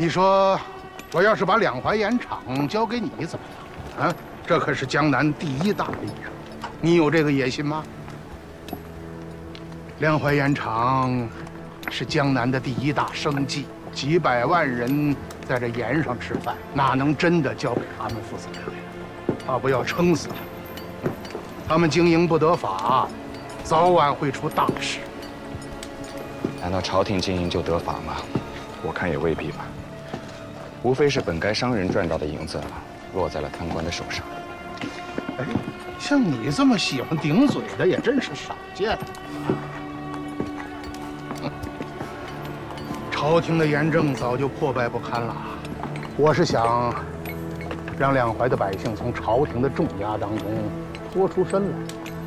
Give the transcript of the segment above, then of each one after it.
你说，我要是把两淮盐场交给你怎么样？啊，这可是江南第一大利啊！你有这个野心吗？两淮盐场是江南的第一大生计，几百万人在这盐上吃饭，哪能真的交给他们父子俩呀？怕不要撑死他们。他们经营不得法，早晚会出大事。难道朝廷经营就得法吗？我看也未必吧。无非是本该商人赚到的银子，落在了贪官的手上。哎，像你这么喜欢顶嘴的，也真是少见。朝廷的盐政早就破败不堪了，我是想让两淮的百姓从朝廷的重压当中脱出身来，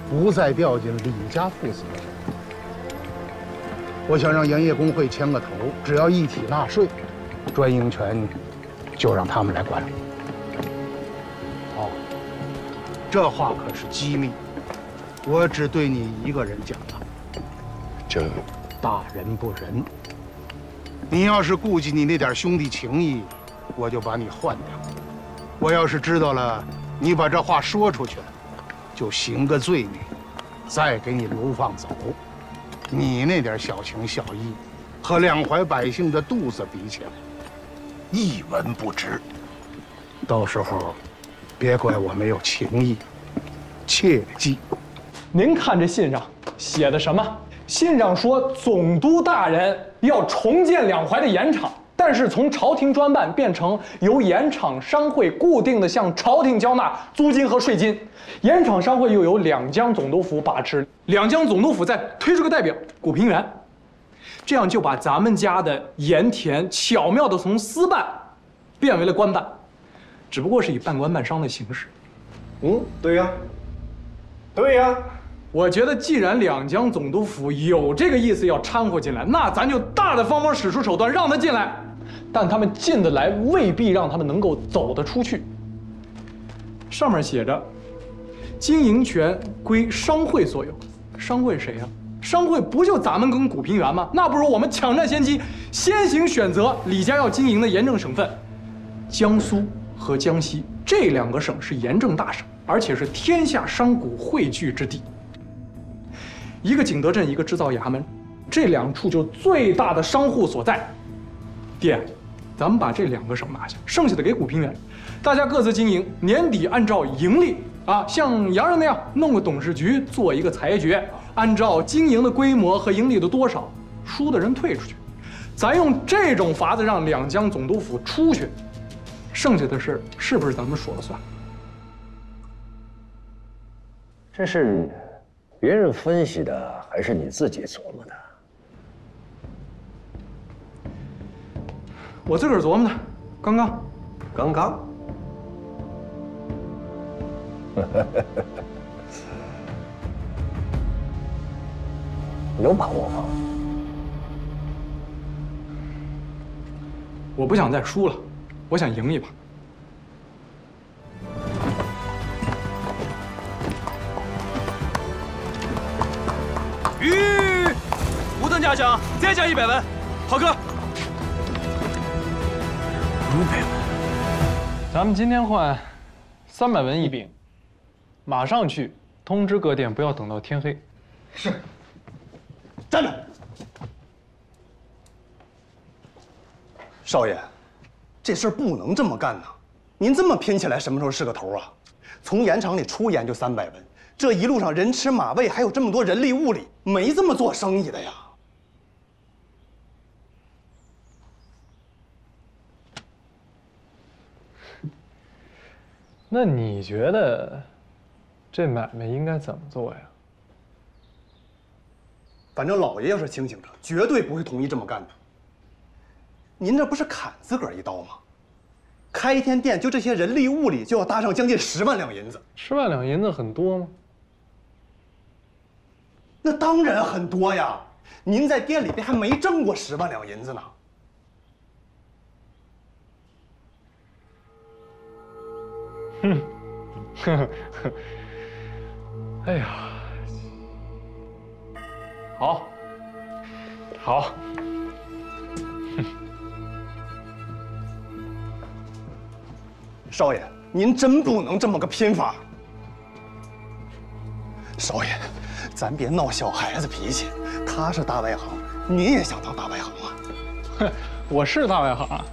不再掉进李家父子的手。我想让盐业工会牵个头，只要一体纳税，专营权就让他们来管理。哦，这话可是机密，我只对你一个人讲了。这大人不仁。你要是顾及你那点兄弟情谊，我就把你换掉。我要是知道了你把这话说出去了，就行个罪名，再给你流放走。你那点小情小义，和两淮百姓的肚子比起来，一文不值。到时候，别怪我没有情义，切记。您看这信上写的什么？信上说，总督大人要重建两淮的盐场，但是从朝廷专办变成由盐场商会固定的向朝廷交纳租金和税金。盐场商会又由两江总督府把持，两江总督府再推出个代表古平原，这样就把咱们家的盐田巧妙地从私办变为了官办，只不过是以半官半商的形式。对呀，对呀。我觉得，既然两江总督府有这个意思要掺和进来，那咱就大大方方使出手段让他进来。但他们进得来，未必让他们能够走得出去。上面写着，经营权归商会所有。商会谁呀？商会不就咱们跟古平原吗？那不如我们抢占先机，先行选择李家要经营的盐政省份。江苏和江西这两个省是盐政大省，而且是天下商贾汇聚之地。一个景德镇，一个制造衙门，这两处就是最大的商户所在。爹，咱们把这两个省拿下，剩下的给古平原，大家各自经营，年底按照盈利啊，像洋人那样弄个董事局，做一个裁决，按照经营的规模和盈利的多少，输的人退出去。咱用这种法子让两江总督府出去，剩下的事是不是咱们说了算？这是别人分析的，还是你自己琢磨的？我自个儿琢磨的，刚刚。有把握吗？我不想再输了，我想赢一把。无等价饷，再加100文，好哥。500文，咱们今天换300文一饼，马上去通知各店，不要等到天黑。是。站着。少爷，这事儿不能这么干呐！您这么拼起来，什么时候是个头啊？从盐场里出盐就300文，这一路上人吃马喂，还有这么多人力物力，没这么做生意的呀。那你觉得这买卖应该怎么做呀？反正老爷要是清醒着，绝对不会同意这么干的。您这不是砍自个儿一刀吗？开一天店，就这些人力物力就要搭上将近10万两银子。10万两银子很多吗？那当然很多呀！您在店里边还没挣过10万两银子呢。哎呀，好，少爷，您真不能这么个拼法。少爷，咱别闹小孩子脾气。他是大外行，您也想当大外行啊？哼，我是大外行啊。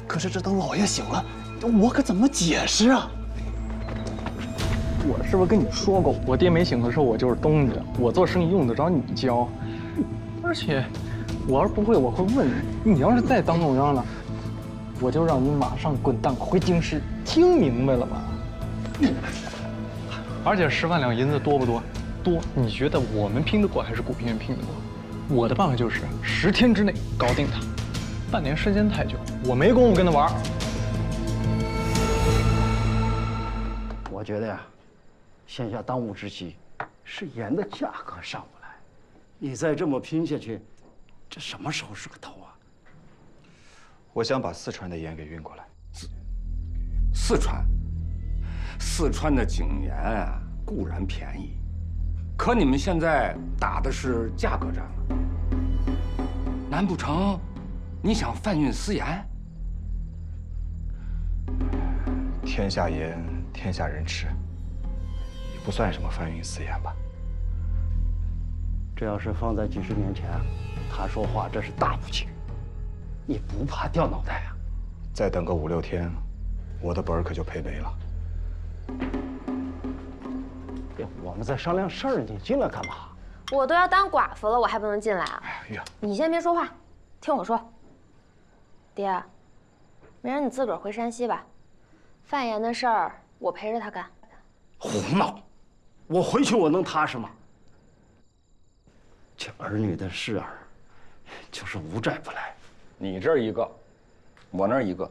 可是这等老爷醒了，我可怎么解释啊？我是不是跟你说过，我爹没醒的时候我就是东家，我做生意用得着你教？而且，我要是不会，我会问你。你要是再当中央了，我就让你马上滚蛋回京师，听明白了吗？而且10万两银子多不多？多。你觉得我们拼得过还是古平原拼得过？我的办法就是10天之内搞定他，半年时间太久，我没工夫跟他玩。我觉得呀，现下当务之急是盐的价格上不来，你再这么拼下去，这什么时候是个头啊？我想把四川的盐给运过来。四川的井盐啊，固然便宜，可你们现在打的是价格战了。难不成你想贩运私盐？天下盐，天下人吃，也不算什么贩运私盐吧。这要是放在几十年前，他说话这是大不敬，你不怕掉脑袋啊？再等个5、6天，我的本儿可就赔没了。我们在商量事儿，你进来干嘛？我都要当寡妇了，我还不能进来啊？哎呀，你先别说话，听我说。爹，明儿你自个儿回山西吧，贩盐的事儿我陪着他干。胡闹！我回去我能踏实吗？这儿女的事儿，就是无债不来。你这儿一个，我那儿一个。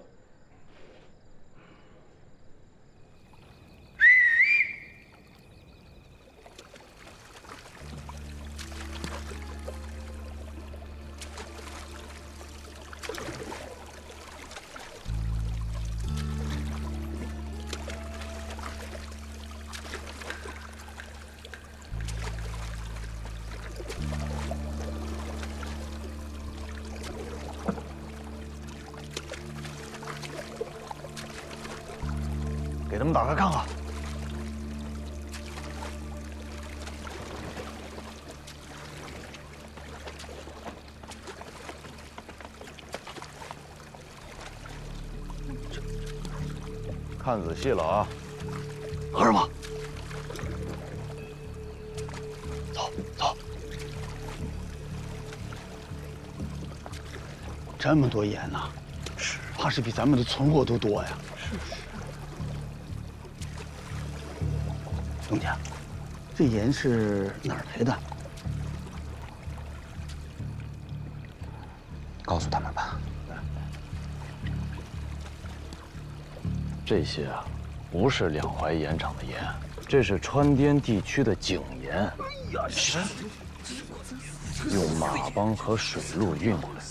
给他们打开看看。看仔细了啊！合上吧。走走。这么多盐呐，是，怕是比咱们的存货都多呀。是。东家，这盐是哪儿来的？告诉他们吧。这些啊，不是两淮盐场的盐，这是川滇地区的井盐。哎呀，是用马帮和水路运过来。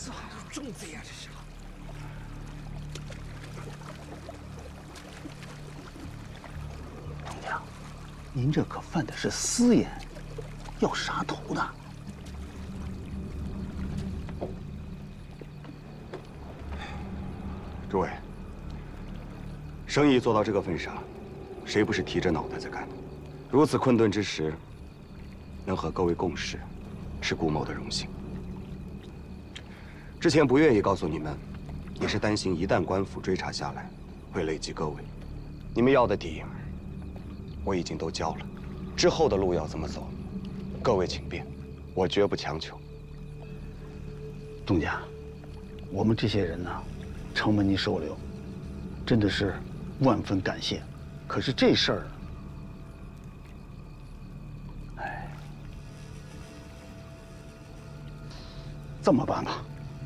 东家，您这可贩的是私盐，要杀头的。诸位。生意做到这个份上，谁不是提着脑袋在干？如此困顿之时，能和各位共事，是顾某的荣幸。之前不愿意告诉你们，也是担心一旦官府追查下来，会累及各位。你们要的底，我已经都交了，之后的路要怎么走，各位请便，我绝不强求。东家，我们这些人呢，承蒙您收留，真的是万分感谢。可是这事儿，哎，这么办吧，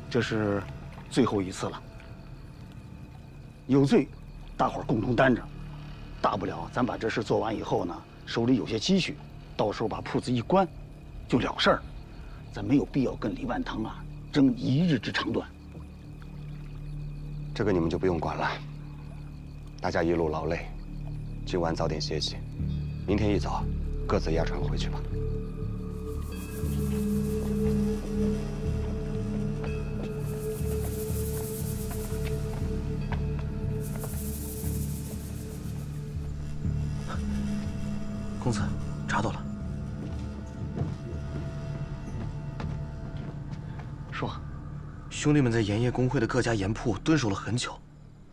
这是最后一次了。有罪，大伙儿共同担着。大不了咱把这事做完以后呢，手里有些积蓄，到时候把铺子一关，就了事儿。咱没有必要跟李万堂啊争一日之长短。这个你们就不用管了。大家一路劳累，今晚早点歇息，明天一早各自押船回去吧。公子，查到了。说，兄弟们在盐业工会的各家盐铺蹲守了很久，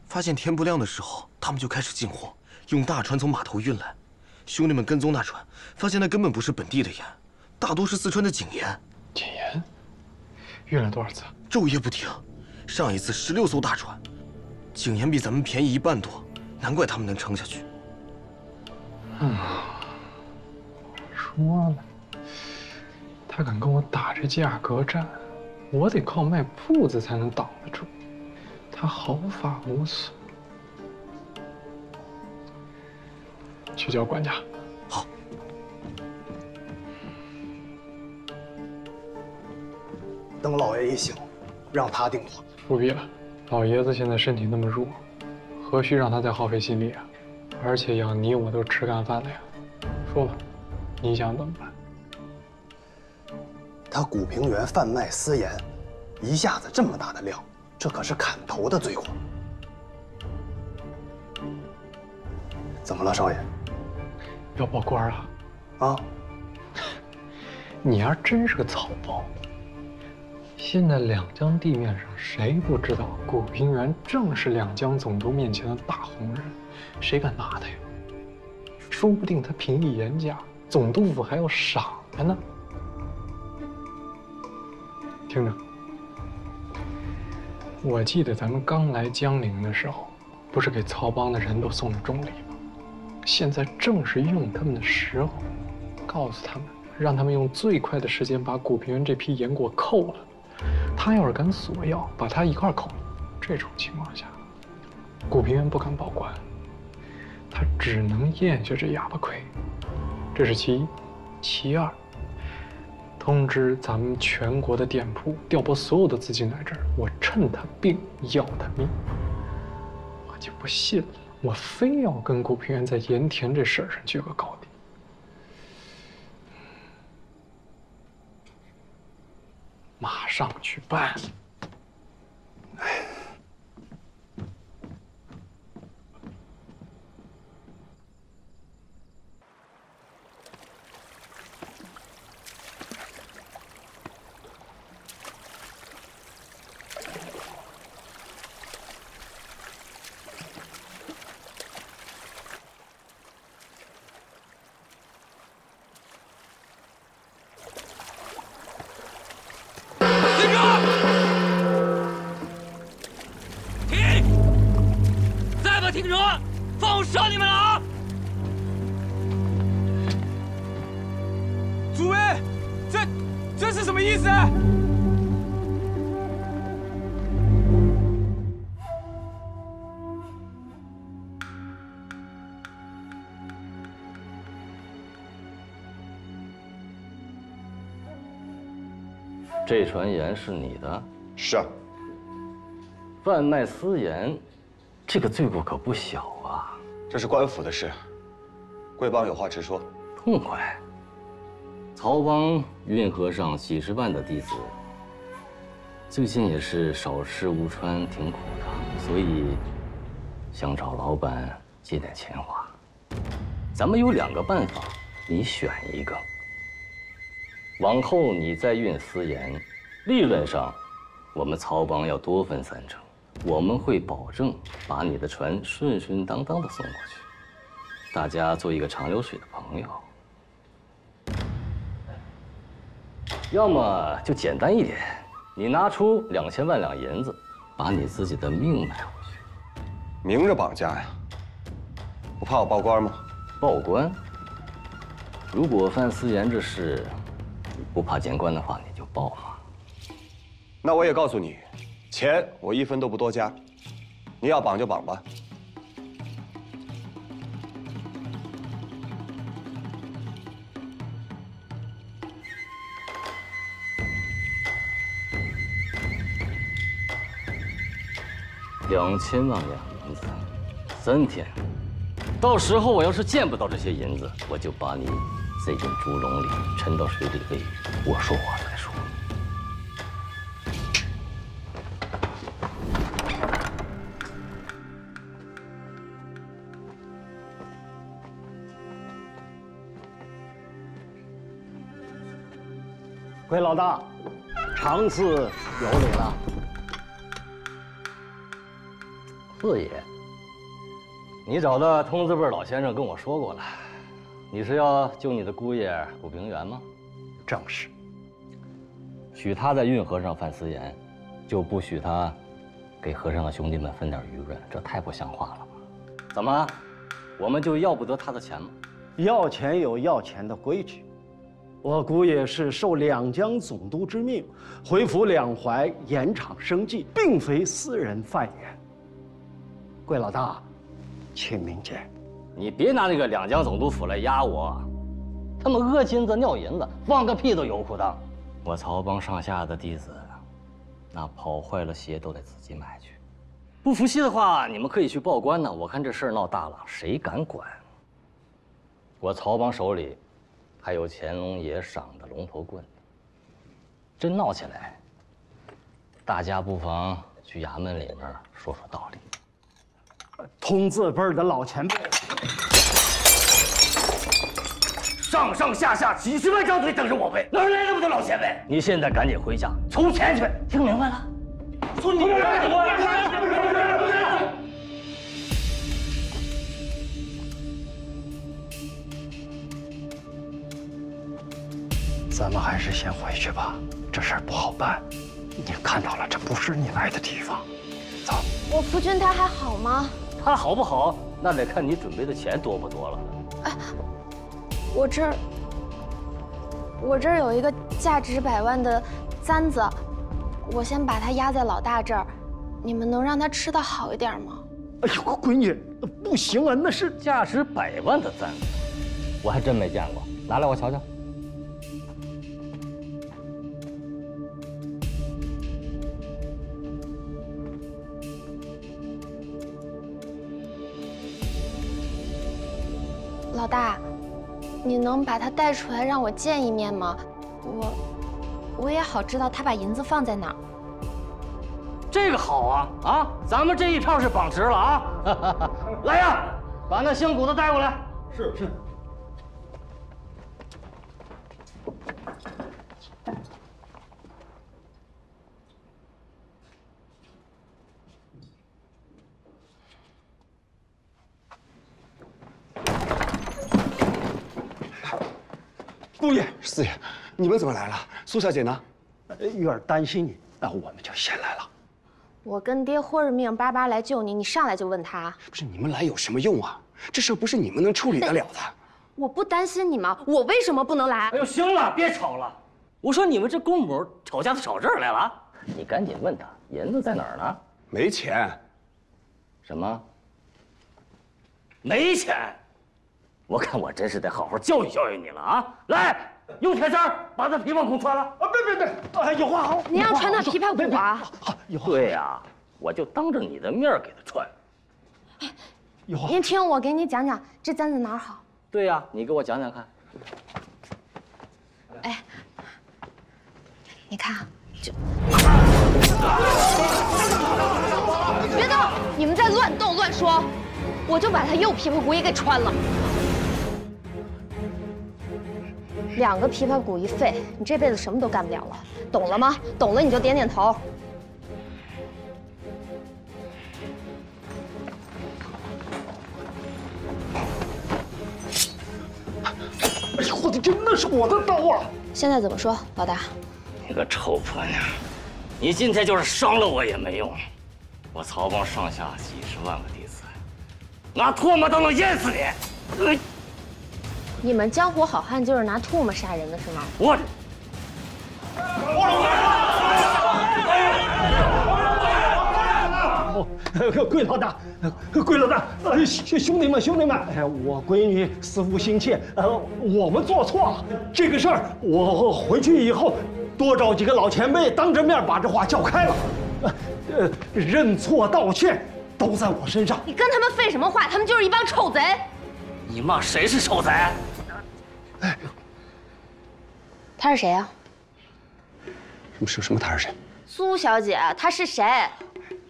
发现天不亮的时候，他们就开始进货，用大船从码头运来。兄弟们跟踪那船，发现那根本不是本地的盐，大多是四川的井盐。井盐？运了多少次？昼夜不停。上一次16艘大船，井盐比咱们便宜1半多，难怪他们能撑下去。说了，他敢跟我打这价格战，我得靠卖铺子才能挡得住。他毫发无损。去叫管家。好。等老爷一醒，让他定夺。不必了，老爷子现在身体那么弱，何须让他再耗费心力啊？而且养你我都吃干饭的呀。说吧，你想怎么办？他古平原贩卖私盐，一下子这么大的量，这可是砍头的罪过。怎么了，少爷？要报官啊？啊！你要真是个草包！现在两江地面上，谁不知道古平原正是两江总督面前的大红人？谁敢拿他呀？说不定他平抑盐价，总督府还要赏他呢。听着，我记得咱们刚来江陵的时候，不是给曹帮的人都送了重礼吗？现在正是用他们的时候，告诉他们，让他们用最快的时间把古平原这批盐果扣了。他要是敢索要，把他一块扣了，这种情况下，古平原不敢报官，他只能咽下这哑巴亏。这是其一。其二，通知咱们全国的店铺调拨所有的资金来这儿，我趁他病要他命。我就不信了，我非要跟古平原在盐田这事儿上决个高低。马上去办。停车！放我杀你们了啊！诸位，这是什么意思？这船盐是你的？是啊。贩卖私盐，这个罪过可不小啊！这是官府的事，贵帮有话直说。痛快！曹帮运河上几十万的弟子，最近也是少吃无穿，挺苦的，所以想找老板借点钱花。咱们有2个办法，你选一个。往后你再运私盐，利润上，我们曹帮要多分3成。我们会保证把你的船顺顺当当的送过去，大家做一个长流水的朋友。要么就简单一点，你拿出2000万两银子，把你自己的命买回去。明着绑架呀？不怕我报官吗？报官？如果贩私盐这事，你不怕见官的话，你就报嘛。那我也告诉你。钱我1分都不多加，你要绑就绑吧。2000万两银子，3天。到时候我要是见不到这些银子，我就把你塞进猪笼里，沉到水里喂鱼。我说话再说。回老大，长赐有礼了。四爷，你找的通字辈老先生跟我说过了，你是要救你的姑爷古平原吗？正是。许他在运河上犯私盐，就不许他给河上的兄弟们分点余润，这太不像话了吧？怎么，我们就要不得他的钱吗？要钱有要钱的规矩。我姑爷是受两江总督之命，回府两淮盐场生计，并非私人犯盐。贵老大，请明鉴。你别拿那个两江总督府来压我，他们讹金子尿银子，放个屁都油裤裆。我曹帮上下的弟子，那跑坏了鞋都得自己买去。不服气的话，你们可以去报官呢。我看这事儿闹大了，谁敢管？我曹帮手里还有乾隆爷赏的龙头棍，真闹起来，大家不妨去衙门里面说说道理。通字辈的老前辈，上上下下几十万张嘴等着我背，哪来那么多老前辈？你现在赶紧回家筹钱去，听明白了？说你咱们还是先回去吧，这事儿不好办。你看到了，这不是你来的地方。走。我夫君他还好吗？他好不好，那得看你准备的钱多不多了。哎，我这儿有一个价值100万的簪子，我先把它压在老大这儿，你们能让他吃得好一点吗？哎呦，闺女，不行啊，那是价值100万的簪子，我还真没见过，拿来我瞧瞧。老大，你能把他带出来让我见一面吗？我也好知道他把银子放在哪儿。这个好啊啊！咱们这一套是绑直了啊！来呀，把那姓古的带过来。是。姑爷、四爷，你们怎么来了？苏小姐呢？玉儿担心你，那我们就先来了。我跟爹豁着命巴巴来救你，你上来就问他？不是你们来有什么用啊？这事不是你们能处理得了的。我不担心你吗？我为什么不能来？哎呦，行了，别吵了。我说你们这公母吵架都吵这儿来了，你赶紧问他银子在哪儿呢？没钱。什么？没钱？我看我真是得好好教育教育你了啊！来，用铁砂把他琵琶骨穿了。啊，别！哎，有话好。你要穿他琵琶骨啊？有话。对呀，我就当着你的面给他穿。有话。您听我给你讲讲这簪子哪儿好。对呀，你给我讲讲看。哎，你看，这。别动！你们再乱动乱说，我就把他右琵琶骨也给穿了。2个琵琶骨一废，你这辈子什么都干不了了，懂了吗？懂了你就点点头。哎呦我的天，那是我的刀啊！现在怎么说，老大？你个臭婆娘，你今天就是伤了我也没用。我曹帮上下几十万个弟子，拿唾沫都能淹死你！你们江湖好汉就是拿唾沫杀人的是吗？我。贵老大，贵老大，兄弟们，哎，我闺女思妇心切，我们做错了。这个事儿，我回去以后多找几个老前辈，当着面把这话叫开了。认错道歉都在我身上。你跟他们废什么话？他们就是一帮臭贼。你骂谁是臭贼？哎，他是谁呀？什么？他是谁？苏小姐，她是谁？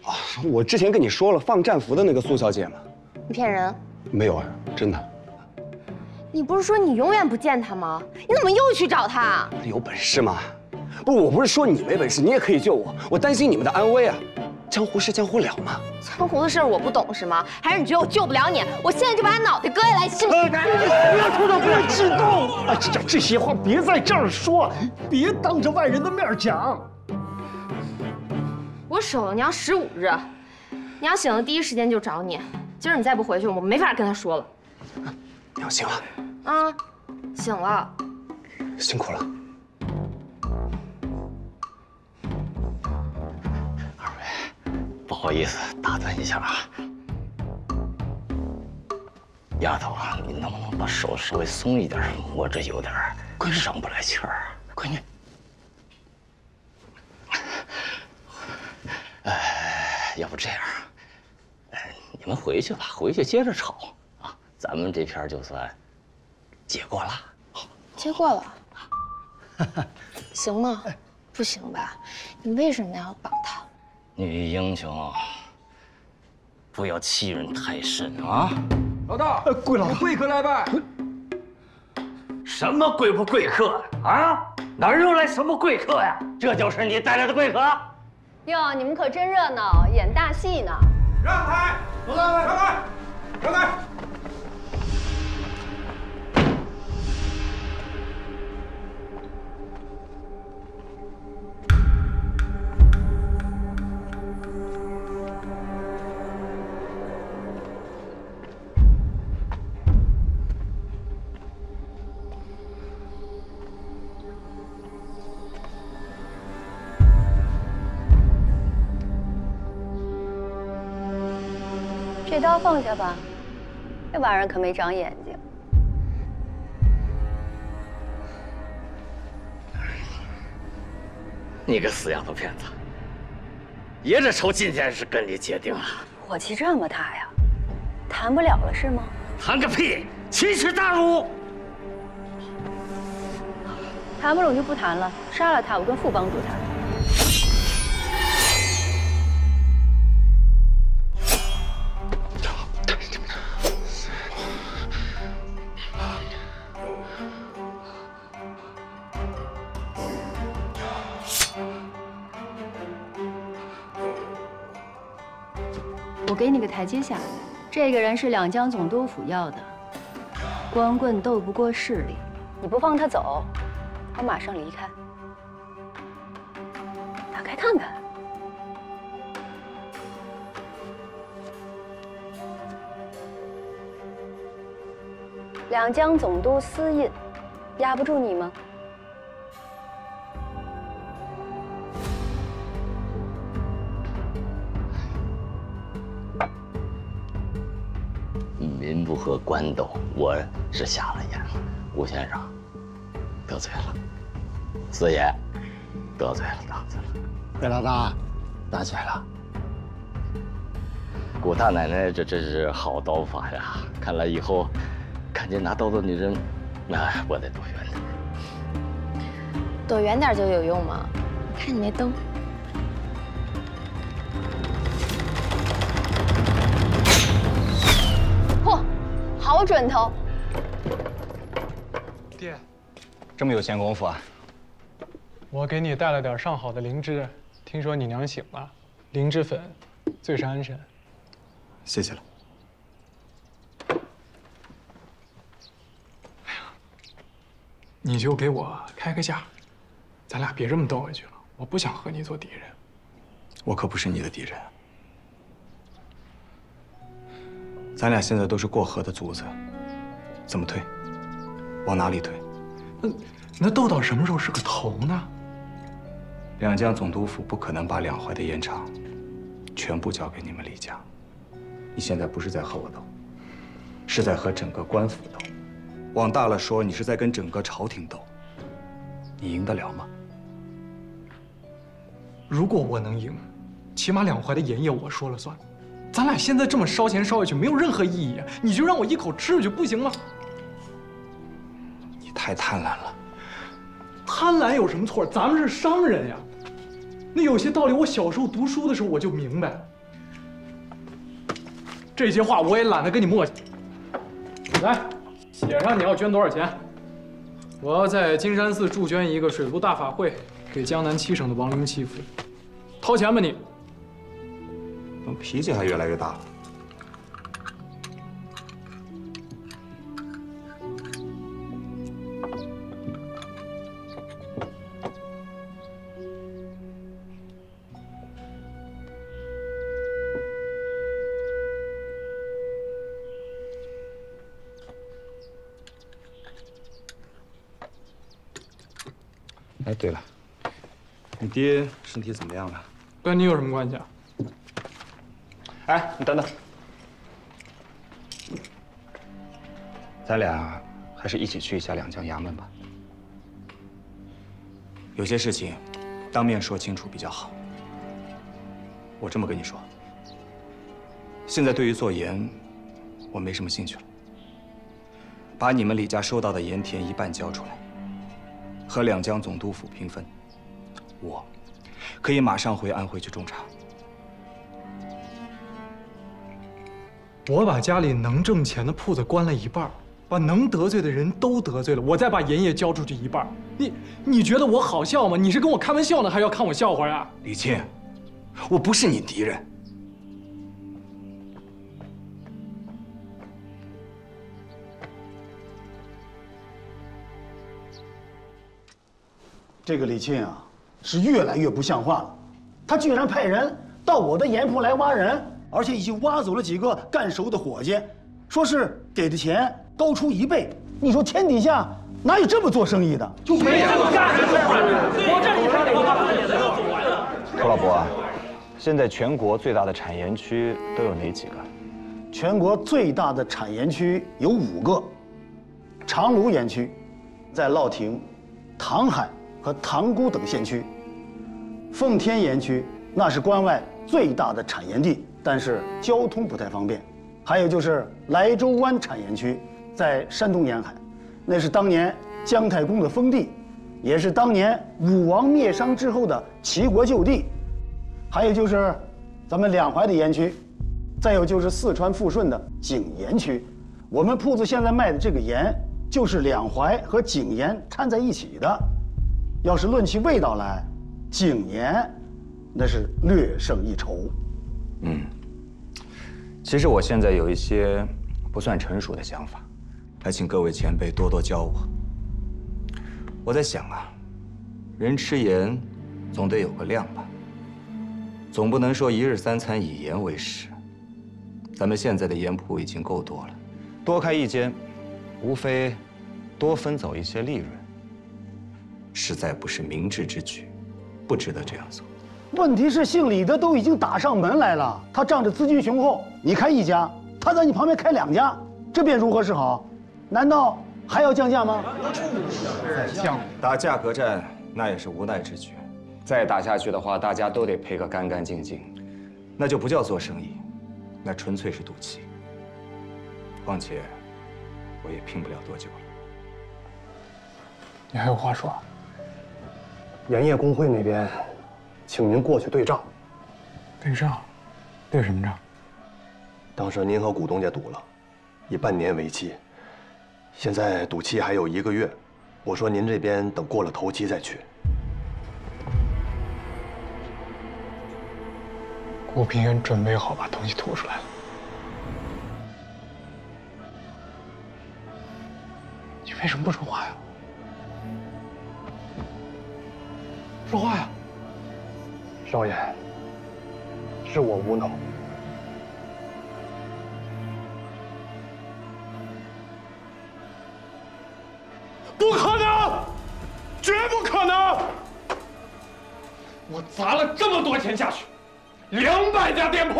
啊，我之前跟你说了放战俘的那个苏小姐嘛。你骗人？没有啊，真的。你不是说你永远不见她吗？你怎么又去找她？有本事嘛，不是，我不是说你没本事，你也可以救我，我担心你们的安危啊。江湖事江湖了嘛。江湖的事我不懂是吗？还是你觉得我救不了你？我现在就把他脑袋割下来，信不信？不要冲动，不要激动啊！这些话别在这儿说，别当着外人的面讲。我守了娘15日，娘醒了第一时间就找你。今儿你再不回去，我没法跟他说了。娘醒了。啊，醒了。辛苦了。二位，不好意思打断一下啊。丫头啊，你能不能把手稍微松一点？我这有点上不来气儿。闺女。要不这样，你们回去吧，回去接着吵啊，咱们这片就算结过了。结过了，行吗？不行吧？你为什么要绑他？女英雄，不要欺人太甚啊！老大，贵老大，贵客来拜。什么贵不贵客啊？哪儿又来什么贵客呀？这就是你带来的贵客？哟，你们可真热闹，演大戏呢！让开！让开！让开！让开！这刀放下吧，这玩意儿可没长眼睛。你个死丫头片子！爷这仇今天是跟你结定了。火气这么大呀？谈不了了是吗？谈个屁！奇耻大辱！谈不拢就不谈了，杀了他，我跟副帮主谈。我给你个台阶下，这个人是两江总督府要的，光棍斗不过势力，你不放他走，我马上离开。打开看看。两江总督私印，压不住你吗？民不和官斗，我是瞎了眼了。吴先生得罪了，四爷得罪了，得罪了。贵老大，打起来了。顾大奶奶这真是好刀法呀！看来以后看见拿刀的女人，那我得躲远点。躲远点就有用吗？看你那灯。嚯，好准头！爹，这么有闲工夫啊？我给你带了点上好的灵芝，听说你娘醒了，灵芝粉最是安神。谢谢了。你就给我开个价，咱俩别这么斗下去了。我不想和你做敌人。我可不是你的敌人。咱俩现在都是过河的卒子，怎么退？往哪里退？那斗到什么时候是个头呢？两江总督府不可能把两淮的盐场全部交给你们李家。你现在不是在和我斗，是在和整个官府斗。往大了说，你是在跟整个朝廷斗。你赢得了吗？如果我能赢，起码两淮的盐业我说了算。咱俩现在这么烧钱烧下去，没有任何意义。你就让我一口吃下去不行吗？你太贪婪了。贪婪有什么错？咱们是商人呀。那有些道理，我小时候读书的时候我就明白。这些话我也懒得跟你磨叽。来，写上你要捐多少钱。我要在金山寺助捐一个水陆大法会，给江南7省的亡灵祈福，掏钱吧你！怎么脾气还越来越大了？哎，对了，你爹身体怎么样了？跟你有什么关系啊？哎，你等等，咱俩还是一起去一下两江衙门吧。有些事情，当面说清楚比较好。我这么跟你说，现在对于做盐，我没什么兴趣了。把你们李家收到的盐田一半交出来，和两江总督府平分。我可以马上回安徽去种茶。我把家里能挣钱的铺子关了一半，把能得罪的人都得罪了，我再把盐业交出去一半。你觉得我好笑吗？你是跟我开玩笑呢，还要看我笑话呀？李庆，我不是你敌人。这个李庆啊，是越来越不像话了。他居然派人到我的盐铺来挖人，而且已经挖走了几个干熟的伙计，说是给的钱高出1倍。你说天底下哪有这么做生意的？就没这么干！我这里楚老伯，现在全国最大的产盐区都有哪几个？全国最大的产盐区有5个：长芦盐区，在乐亭、唐海和塘沽等县区；奉天盐区，那是关外最大的产盐地，但是交通不太方便；还有就是莱州湾产盐区，在山东沿海，那是当年姜太公的封地，也是当年武王灭商之后的齐国旧地；还有就是咱们两淮的盐区，再有就是四川富顺的井盐区。我们铺子现在卖的这个盐，就是两淮和井盐掺在一起的。要是论起味道来，井盐那是略胜一筹。其实我现在有一些不算成熟的想法，还请各位前辈多多教我。我在想啊，人吃盐总得有个量吧，总不能说1日3餐以盐为食。咱们现在的盐铺已经够多了，多开一间，无非多分走一些利润，实在不是明智之举，不值得这样做。问题是姓李的都已经打上门来了，他仗着资金雄厚，你开1家，他在你旁边开2家，这便如何是好？难道还要降价吗？打价格战那也是无奈之举，再打下去的话，大家都得赔个干干净净，那就不叫做生意，那纯粹是赌气。况且我也拼不了多久了。你还有话说？盐业工会那边，请您过去对账。对账？对什么账？当时您和股东家赌了，以半年为期，现在赌期还有1个月。我说您这边等过了头期再去。顾平原准备好把东西吐出来了。你为什么不说话呀？说话呀！少爷，是我无能。不可能，绝不可能！我砸了这么多钱下去，200家店铺，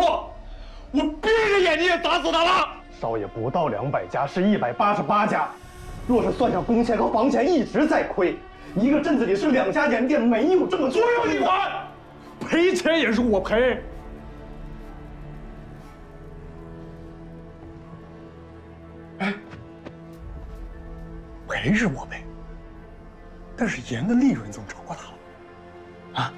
我闭着眼睛也砸死他了。少爷，不到200家，是188家。若是算上工钱和房钱，一直在亏。一个镇子里是2家盐店，没有这么做。不用你管，赔钱也是我赔。哎，赔是我赔，但是盐的利润总超过他了，啊？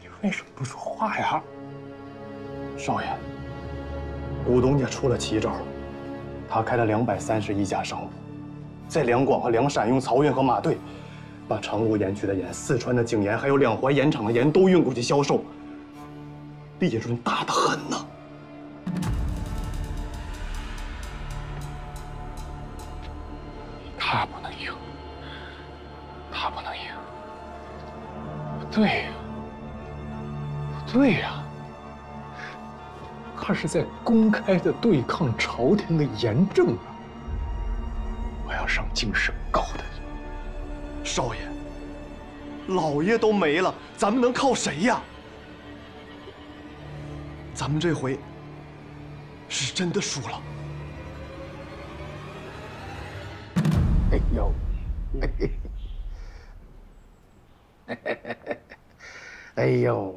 你为什么不说话呀？少爷，股东家出了奇招，他开了231家商铺，在两广和两陕用漕运和马队，把长芦盐区的盐、四川的井盐，还有两淮盐场的盐都运过去销售，利润大得很呐。他不能赢，他不能赢。不对呀，不对呀，他是在公开的对抗朝廷的严政啊！我要上京审告他。少爷，老爷都没了，咱们能靠谁呀？咱们这回是真的输了。哎呦，哎呦，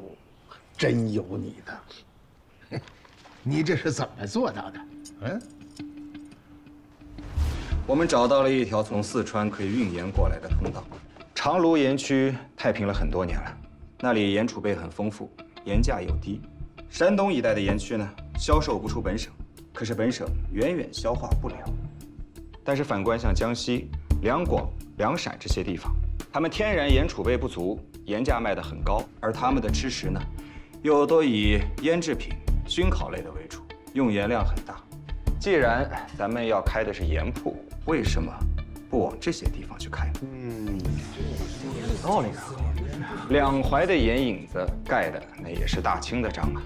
真有你的！你这是怎么做到的？嗯？我们找到了一条从四川可以运盐过来的通道。长芦盐区太平了很多年了，那里盐储备很丰富，盐价又低。山东一带的盐区呢，销售不出本省，可是本省远远消化不了。但是反观像江西、两广、两陕这些地方，他们天然盐储备不足，盐价卖得很高，而他们的吃食呢，又都以腌制品、熏烤类的为主，用盐量很大。既然咱们要开的是盐铺，为什么不往这些地方去开呢？有道理啊。两淮的盐引子盖的那也是大清的章啊，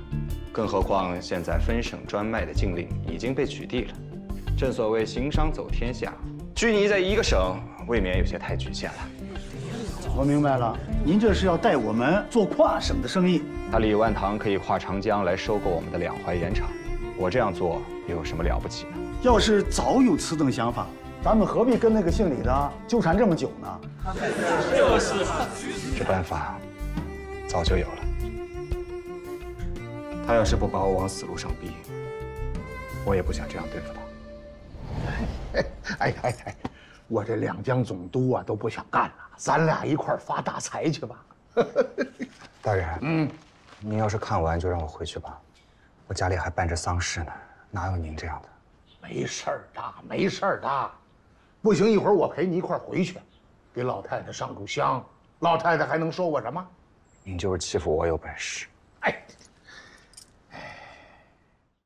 更何况现在分省专卖的禁令已经被取缔了。正所谓行商走天下，拘泥在一个省，未免有些太局限了。我明白了，您这是要带我们做跨省的生意。他李万堂可以跨长江来收购我们的两淮盐场，我这样做又有什么了不起呢？要是早有此等想法，咱们何必跟那个姓李的纠缠这么久呢？就是，这办法早就有了。他要是不把我往死路上逼，我也不想这样对付他。哎，我这两江总督啊都不想干了，咱俩一块儿发大财去吧。大人，您要是看完就让我回去吧，我家里还办着丧事呢，哪有您这样的？没事儿的，没事儿的。不行，一会儿我陪你一块儿回去，给老太太上炷香，老太太还能说我什么？您就是欺负我有本事。哎。